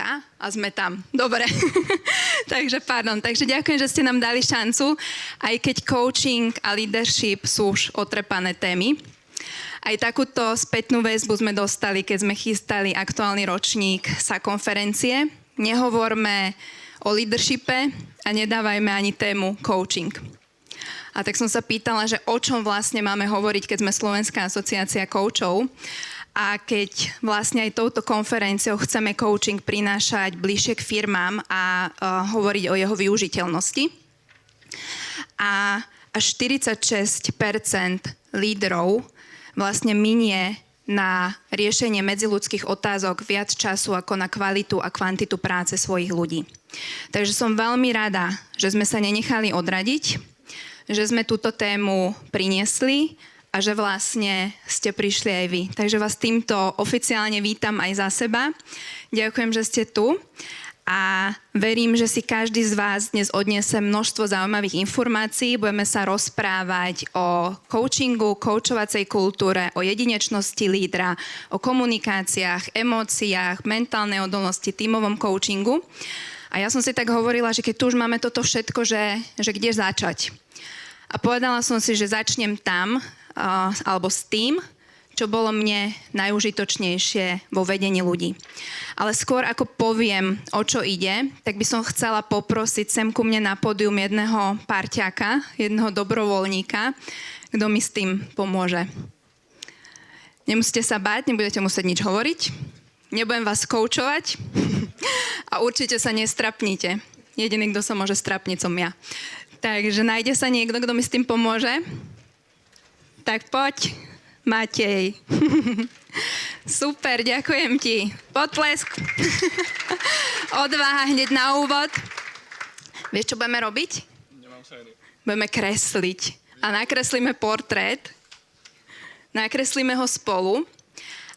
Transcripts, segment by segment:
Monika a sme tam. Dobre. Takže ďakujem, že ste nám dali šancu, aj keď coaching a leadership sú už otrepané témy. Aj takúto spätnú väzbu sme dostali, keď sme chystali aktuálny ročník sa konferencie. Nehovorme o leadershipe a nedávajme ani tému coaching. A tak som sa pýtala, že o čom vlastne máme hovoriť, keď sme Slovenská asociácia koučov. A keď vlastne aj touto konferenciou chceme coaching prinášať bližšie k firmám a hovoriť o jeho využiteľnosti. A až 46% lídrov vlastne minie na riešenie medziľudských otázok viac času ako na kvalitu a kvantitu práce svojich ľudí. Takže som veľmi rada, že sme sa nenechali odradiť, že sme túto tému priniesli a že vlastne ste prišli aj vy. Takže vás týmto oficiálne vítam aj za seba. Ďakujem, že ste tu a verím, že si každý z vás dnes odniesie množstvo zaujímavých informácií. Budeme sa rozprávať o coachingu, coachovacej kultúre, o jedinečnosti lídra, o komunikáciách, emóciách, mentálnej odolnosti, tímovom coachingu. A ja som si tak hovorila, že keď tu už máme toto všetko, že kde začať. A povedala som si, že začnem tam, alebo s tým, čo bolo mne najužitočnejšie vo vedení ľudí. Ale skôr ako poviem, o čo ide, tak by som chcela poprosiť sem ku mne na pódium jedného parťaka, jedného dobrovoľníka, kto mi s tým pomôže. Nemusíte sa báť, nebudete musieť nič hovoriť, nebudem vás koučovať a určite sa nestrapnite. Jediný, kto sa môže strapniť, som ja. Takže nájde sa niekto, kto mi s tým pomôže? Tak poď, Matej. Super, ďakujem ti. Potlesk. Odvaha hneď na úvod. Vieš, čo budeme robiť? Nemám sérii. Budeme kresliť. A nakreslíme portrét. Nakreslíme ho spolu.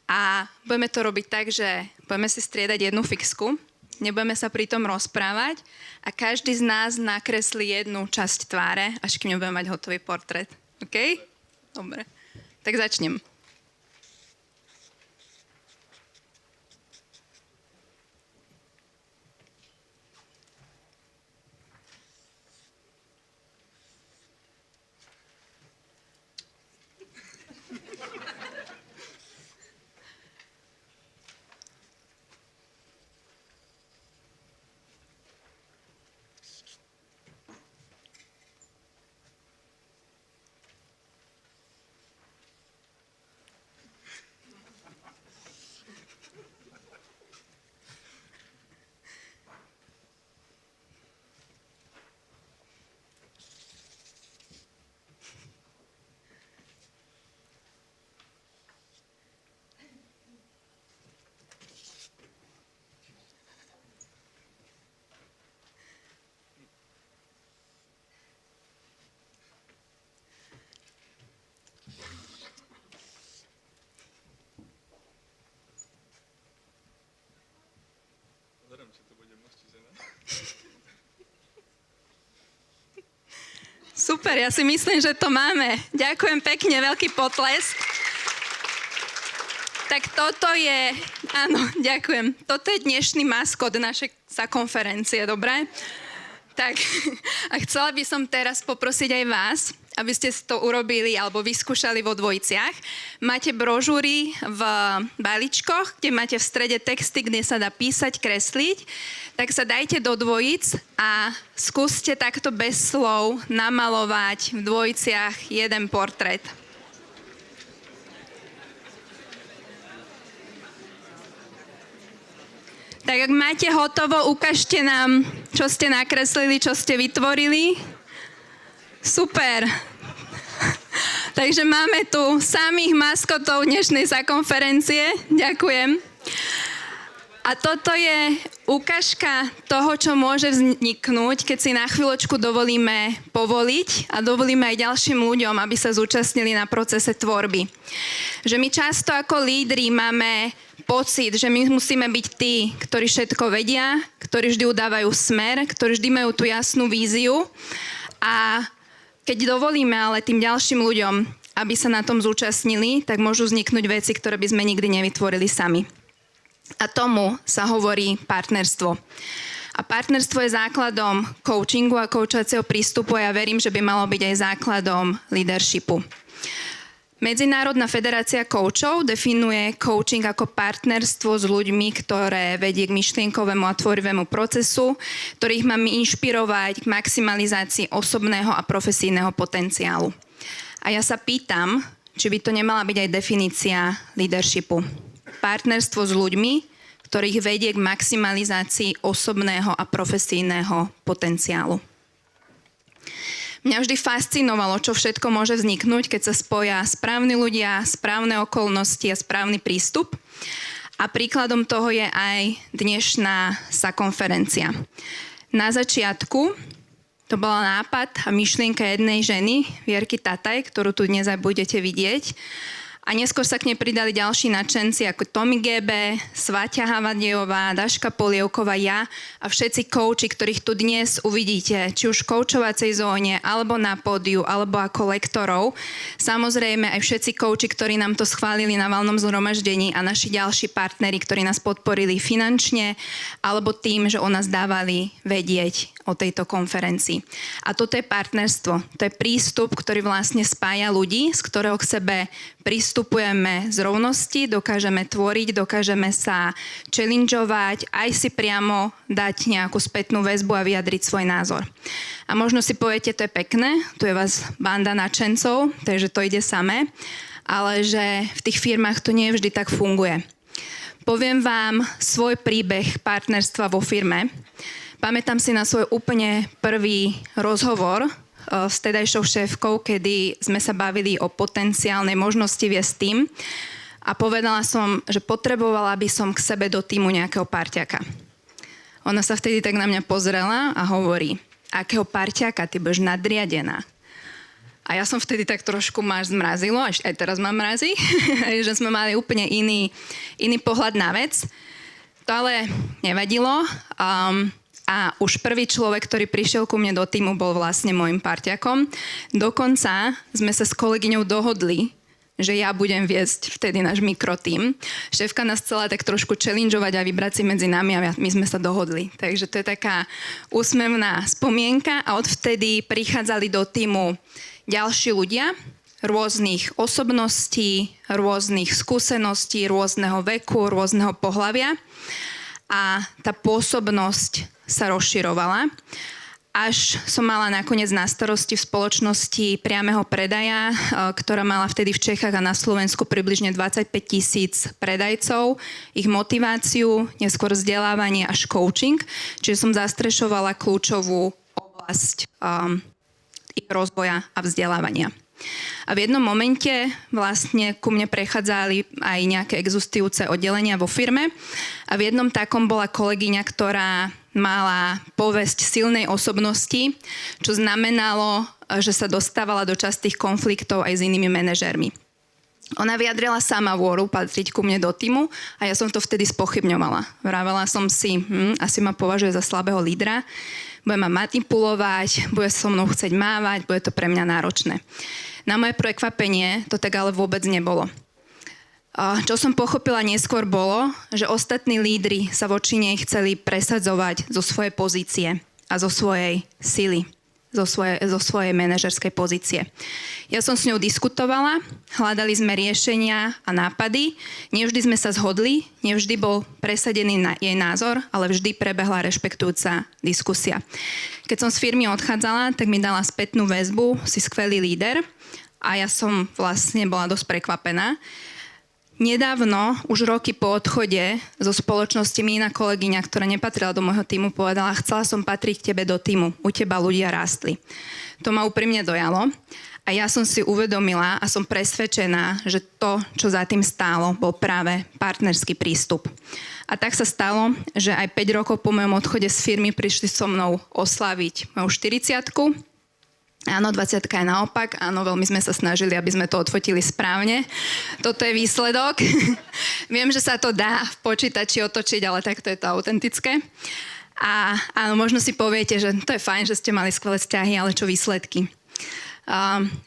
A budeme to robiť tak, že budeme si striedať jednu fixku. Nebudeme sa pri tom rozprávať. A každý z nás nakreslí jednu časť tváre, až kým nebudeme mať hotový portrét. OK? Dobre, tak začnem. Super, ja si myslím, že to máme. Ďakujem pekne, veľký potlesk. Tak toto je, áno, ďakujem. Toto je dnešný maskot našej konferencie, dobre? Tak, a chcela by som teraz poprosiť aj vás, aby ste to urobili alebo vyskúšali vo dvojiciach. Máte brožúry v balíčkoch, kde máte v strede texty, kde sa dá písať, kresliť. Tak sa dajte do dvojic a skúste takto bez slov namalovať v dvojiciach jeden portrét. Tak ak máte hotovo, ukážte nám, čo ste nakreslili, čo ste vytvorili. Super. Takže máme tu samých maskotov dnešnej konferencie. Ďakujem. A toto je ukážka toho, čo môže vzniknúť, keď si na chvíľočku dovolíme povoliť a dovolíme aj ďalším ľuďom, aby sa zúčastnili na procese tvorby. Že my často ako lídri máme pocit, že my musíme byť tí, ktorí všetko vedia, ktorí vždy udávajú smer, ktorí vždy majú tú jasnú víziu a keď dovolíme ale tým ďalším ľuďom, aby sa na tom zúčastnili, tak môžu vzniknúť veci, ktoré by sme nikdy nevytvorili sami. A tomu sa hovorí partnerstvo. A partnerstvo je základom coachingu a koučovacieho prístupu a ja verím, že by malo byť aj základom leadershipu. Medzinárodná federácia koučov definuje coaching ako partnerstvo s ľuďmi, ktoré vedie k myšlienkovému a tvorivému procesu, ktorých má inšpirovať k maximalizácii osobného a profesijného potenciálu. A ja sa pýtam, či by to nemala byť aj definícia leadershipu. Partnerstvo s ľuďmi, ktorých vedie k maximalizácii osobného a profesijného potenciálu. Mňa vždy fascinovalo, čo všetko môže vzniknúť, keď sa spoja správni ľudia, správne okolnosti a správny prístup. A príkladom toho je aj dnešná konferencia. Na začiatku to bola nápad a myšlienka jednej ženy, Vierky Tataj, ktorú tu dnes aj budete vidieť. A neskôr sa k nej pridali ďalší nadšenci ako Tomi Gebe, Svaťa Havadiová, Daška Polievková, ja a všetci kouči, ktorých tu dnes uvidíte, či už v koučovacej zóne, alebo na pódiu, alebo ako lektorov. Samozrejme aj všetci kouči, ktorí nám to schválili na valnom zhromaždení a naši ďalší partneri, ktorí nás podporili finančne, alebo tým, že o nás dávali vedieť o tejto konferencii. A toto je partnerstvo. To je prístup, ktorý vlastne spája ľudí, z ktorého k sebe pristupujeme z rovnosti, dokážeme tvoriť, dokážeme sa challengeovať, aj si priamo dať nejakú spätnú väzbu a vyjadriť svoj názor. A možno si poviete, to je pekné, tu je vás banda nadšencov, takže to ide samé, ale že v tých firmách to nie vždy tak funguje. Poviem vám svoj príbeh partnerstva vo firme. Pamätám si na svoj úplne prvý rozhovor s tedajšou šéfkou, kedy sme sa bavili o potenciálnej možnosti viesť tým a povedala som, že potrebovala by som k sebe do týmu nejakého parťaka. Ona sa vtedy tak na mňa pozrela a hovorí, akého parťaka, ty budeš nadriadená. A ja som vtedy tak trošku ma zmrazilo, aj teraz ma mrazí, že sme mali úplne iný pohľad na vec. To ale nevadilo. A už prvý človek, ktorý prišiel ku mne do týmu, bol vlastne môjim parťakom. Dokonca sme sa s kolegyňou dohodli, že ja budem viesť vtedy náš mikrotím. Šéfka nás chcela tak trošku challengeovať a vybrať si medzi nami a my sme sa dohodli. Takže to je taká úsmevná spomienka a odvtedy prichádzali do týmu ďalší ľudia, rôznych osobností, rôznych skúseností, rôzneho veku, rôzneho pohlavia. A tá pôsobnosť sa rozširovala, až som mala nakoniec na starosti v spoločnosti priameho predaja, ktorá mala vtedy v Čechách a na Slovensku približne 25 000 predajcov, ich motiváciu, neskôr vzdelávanie až coaching, čiže som zastrešovala kľúčovú oblasť ich rozvoja a vzdelávania. A v jednom momente vlastne ku mne prechádzali aj nejaké existujúce oddelenia vo firme a v jednom takom bola kolegyňa, ktorá mala povesť silnej osobnosti, čo znamenalo, že sa dostávala do častých konfliktov aj s inými manažérmi. Ona vyjadrila sama vôľu patriť ku mne do týmu a ja som to vtedy spochybňovala. Vravela som si, asi ma považuje za slabého lídra, bude ma manipulovať, bude so mnou chcieť mávať, bude to pre mňa náročné. Na moje prekvapenie to tak ale vôbec nebolo. Čo som pochopila neskôr bolo, že ostatní lídri sa voči nej chceli presadzovať zo svojej pozície a zo svojej sily, zo svojej manažerskej pozície. Ja som s ňou diskutovala, hľadali sme riešenia a nápady, nevždy sme sa zhodli, nevždy bol presadený jej názor, ale vždy prebehla rešpektujúca diskusia. Keď som z firmy odchádzala, tak mi dala spätnú väzbu, si skvelý líder a ja som vlastne bola dosť prekvapená. Nedávno, už roky po odchode zo spoločnosti mi iná kolegyňa, ktorá nepatrila do môjho týmu, povedala, chcela som patriť k tebe do týmu, u teba ľudia rástli. To ma úprimne dojalo a ja som si uvedomila a som presvedčená, že to, čo za tým stálo, bol práve partnerský prístup. A tak sa stalo, že aj 5 rokov po mojom odchode z firmy prišli so mnou oslaviť moju 40-ku. Áno, 20-ka je naopak. Áno, veľmi sme sa snažili, aby sme to odfotili správne. Toto je výsledok. Viem, že sa to dá v počítači otočiť, ale takto je to autentické. A áno, možno si poviete, že to je fajn, že ste mali skvelé vzťahy, ale čo výsledky?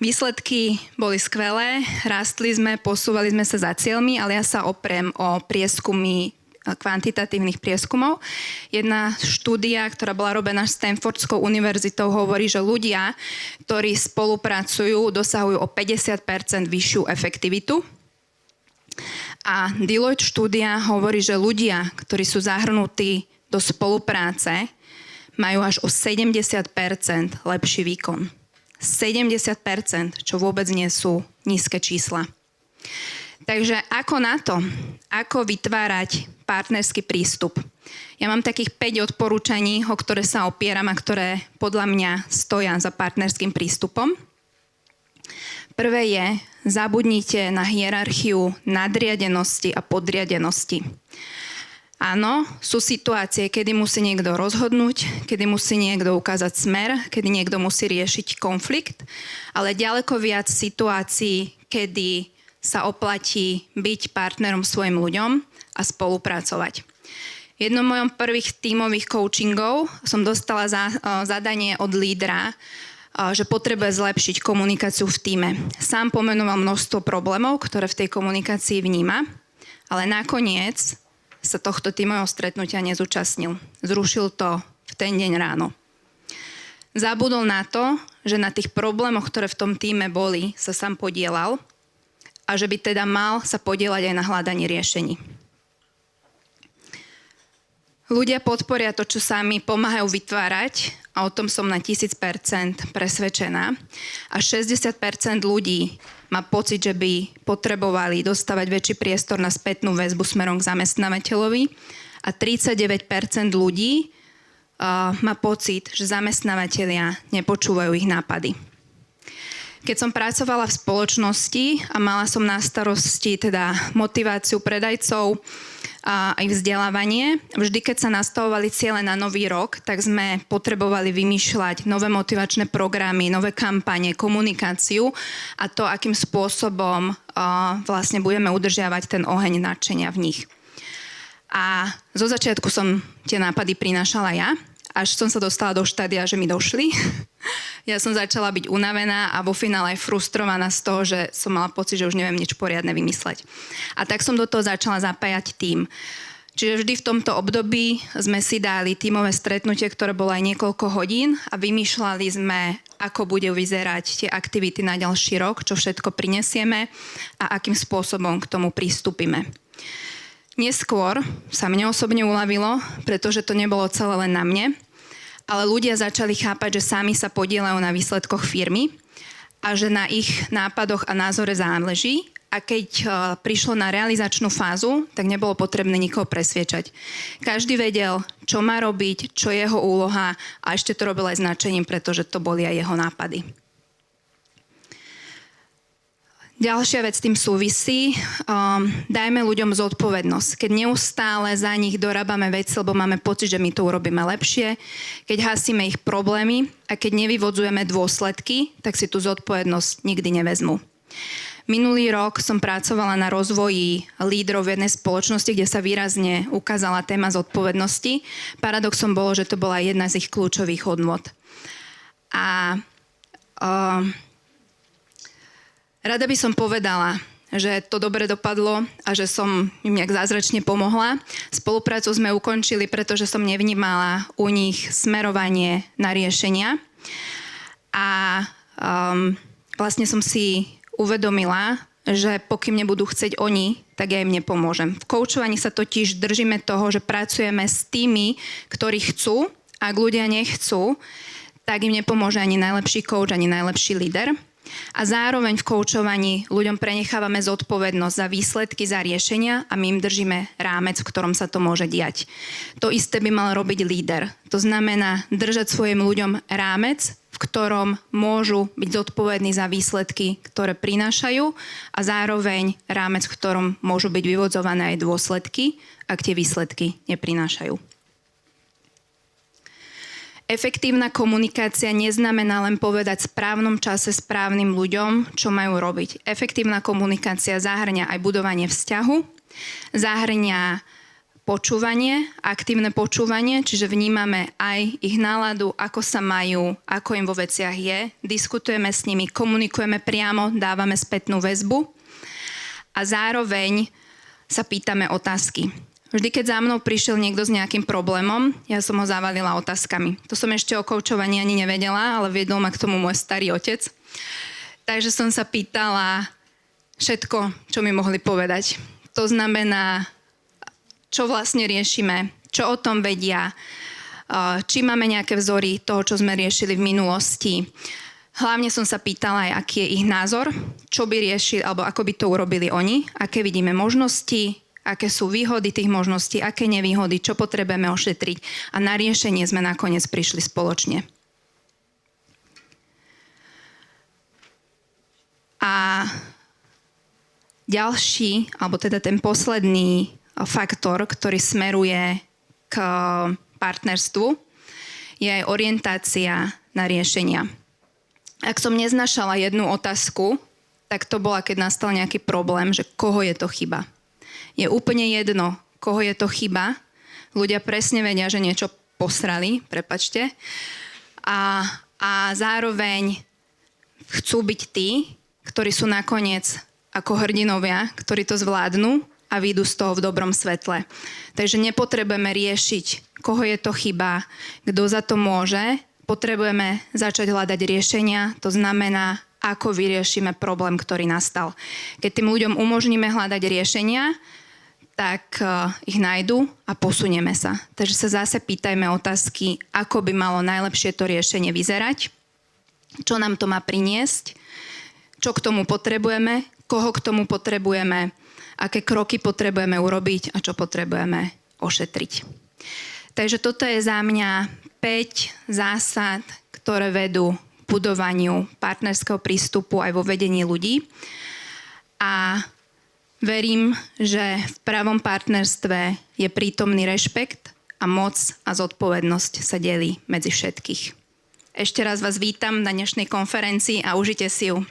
Výsledky boli skvelé, rástli sme, posúvali sme sa za cieľmi, ale ja sa oprem o prieskumy kvantitatívnych prieskumov. Jedna štúdia, ktorá bola robená Stanfordskou univerzitou, hovorí, že ľudia, ktorí spolupracujú, dosahujú o 50% vyššiu efektivitu. A Deloitte štúdia hovorí, že ľudia, ktorí sú zahrnutí do spolupráce, majú až o 70% lepší výkon. 70%, čo vôbec nie sú nízke čísla. Takže ako na to? Ako vytvárať partnerský prístup? Ja mám takých 5 odporúčaní, o ktoré sa opieram a ktoré podľa mňa stoja za partnerským prístupom. Prvé je, zabudnite na hierarchiu nadriadenosti a podriadenosti. Áno, sú situácie, kedy musí niekto rozhodnúť, kedy musí niekto ukázať smer, kedy niekto musí riešiť konflikt, ale ďaleko viac situácií, kedy sa oplatí byť partnerom svojim ľuďom a spolupracovať. V jednom mojom prvých tímových coachingov som dostala zadanie od lídra, že potrebuje zlepšiť komunikáciu v tíme. Sám pomenoval množstvo problémov, ktoré v tej komunikácii vníma, ale nakoniec sa tohto tímového stretnutia nezúčastnil. Zrušil to v ten deň ráno. Zabudol na to, že na tých problémoch, ktoré v tom tíme boli, sa sám podielal a že by teda mal sa podieľať aj na hľadanie riešení. Ľudia podporia to, čo sami pomáhajú vytvárať a o tom som na 1000% presvedčená. A 60% ľudí má pocit, že by potrebovali dostávať väčší priestor na spätnú väzbu smerom k zamestnávateľovi a 39% ľudí má pocit, že zamestnávateľia nepočúvajú ich nápady. Keď som pracovala v spoločnosti a mala som na starosti teda motiváciu predajcov a aj vzdelávanie, vždy keď sa nastavovali ciele na nový rok, tak sme potrebovali vymýšľať nové motivačné programy, nové kampane, komunikáciu a to, akým spôsobom vlastne budeme udržiavať ten oheň nadšenia v nich. A zo začiatku som tie nápady prinášala ja, až som sa dostala do štádia, že mi došli. Ja som začala byť unavená a vo finále aj frustrovaná z toho, že som mala pocit, že už neviem nič poriadne vymysleť. A tak som do toho začala zapájať tím. Čiže vždy v tomto období sme si dali tímové stretnutie, ktoré bolo aj niekoľko hodín a vymýšľali sme, ako bude vyzerať tie aktivity na ďalší rok, čo všetko prinesieme a akým spôsobom k tomu pristúpime. Neskôr sa mne osobne uľavilo, pretože to nebolo celé len na mne, ale ľudia začali chápať, že sami sa podieľajú na výsledkoch firmy a že na ich nápadoch a názore záleží. A keď prišlo na realizačnú fázu, tak nebolo potrebné nikoho presviečať. Každý vedel, čo má robiť, čo je jeho úloha a ešte to robil aj značením, pretože to boli aj jeho nápady. Ďalšia vec s tým súvisí, dajme ľuďom zodpovednosť. Keď neustále za nich dorábame veci, lebo máme pocit, že my to urobíme lepšie, keď hasíme ich problémy a keď nevyvodzujeme dôsledky, tak si tú zodpovednosť nikdy nevezmú. Minulý rok som pracovala na rozvoji lídrov v jednej spoločnosti, kde sa výrazne ukázala téma zodpovednosti. Paradoxom bolo, že to bola jedna z ich kľúčových hodnôt. A rada by som povedala, že to dobre dopadlo a že som im nejak zázračne pomohla. Spoluprácu sme ukončili, pretože som nevnímala u nich smerovanie na riešenia. A vlastne som si uvedomila, že pokým nebudú chcieť oni, tak ja im nepomôžem. V koučovaní sa totiž držíme toho, že pracujeme s tými, ktorí chcú. Ak ľudia nechcú, tak im nepomôže ani najlepší coach, ani najlepší líder. A zároveň v koučovaní ľuďom prenechávame zodpovednosť za výsledky, za riešenia a my im držíme rámec, v ktorom sa to môže diať. To isté by mal robiť líder. To znamená držať svojim ľuďom rámec, v ktorom môžu byť zodpovední za výsledky, ktoré prinášajú a zároveň rámec, v ktorom môžu byť vyvodzované aj dôsledky, ak tie výsledky neprinášajú. Efektívna komunikácia neznamená len povedať v správnom čase správnym ľuďom, čo majú robiť. Efektívna komunikácia zahŕňa aj budovanie vzťahu, zahŕňa počúvanie, aktívne počúvanie, čiže vnímame aj ich náladu, ako sa majú, ako im vo veciach je, diskutujeme s nimi, komunikujeme priamo, dávame spätnú väzbu a zároveň sa pýtame otázky. Vždy, keď za mnou prišiel niekto s nejakým problémom, ja som ho zavalila otázkami. To som ešte o koučovaní ani nevedela, ale viedol ma k tomu môj starý otec. Takže som sa pýtala všetko, čo mi mohli povedať. To znamená, čo vlastne riešime, čo o tom vedia, či máme nejaké vzory toho, čo sme riešili v minulosti. Hlavne som sa pýtala aj, aký je ich názor, čo by riešili, alebo ako by to urobili oni, aké vidíme možnosti, aké sú výhody tých možností, aké nevýhody, čo potrebujeme ošetriť. A na riešenie sme nakoniec prišli spoločne. A ďalší, alebo teda ten posledný faktor, ktorý smeruje k partnerstvu, je aj orientácia na riešenia. Ak som neznášala jednu otázku, tak to bola, keď nastal nejaký problém, že koho je to chyba. Je úplne jedno, koho je to chyba. Ľudia presne vedia, že niečo posrali, prepáčte. A zároveň chcú byť tí, ktorí sú nakoniec ako hrdinovia, ktorí to zvládnu a vyjdú z toho v dobrom svetle. Takže nepotrebujeme riešiť, koho je to chyba, kto za to môže. Potrebujeme začať hľadať riešenia, to znamená, ako vyriešime problém, ktorý nastal. Keď tým ľuďom umožníme hľadať riešenia, tak ich nájdu a posunieme sa. Takže sa zase pýtajme otázky, ako by malo najlepšie to riešenie vyzerať, čo nám to má priniesť, čo k tomu potrebujeme, koho k tomu potrebujeme, aké kroky potrebujeme urobiť a čo potrebujeme ošetriť. Takže toto je za mňa 5 zásad, ktoré vedú k budovaniu partnerského prístupu aj vo vedení ľudí. A verím, že v pravom partnerstve je prítomný rešpekt a moc a zodpovednosť sa delí medzi všetkých. Ešte raz vás vítam na dnešnej konferencii a užite si ju.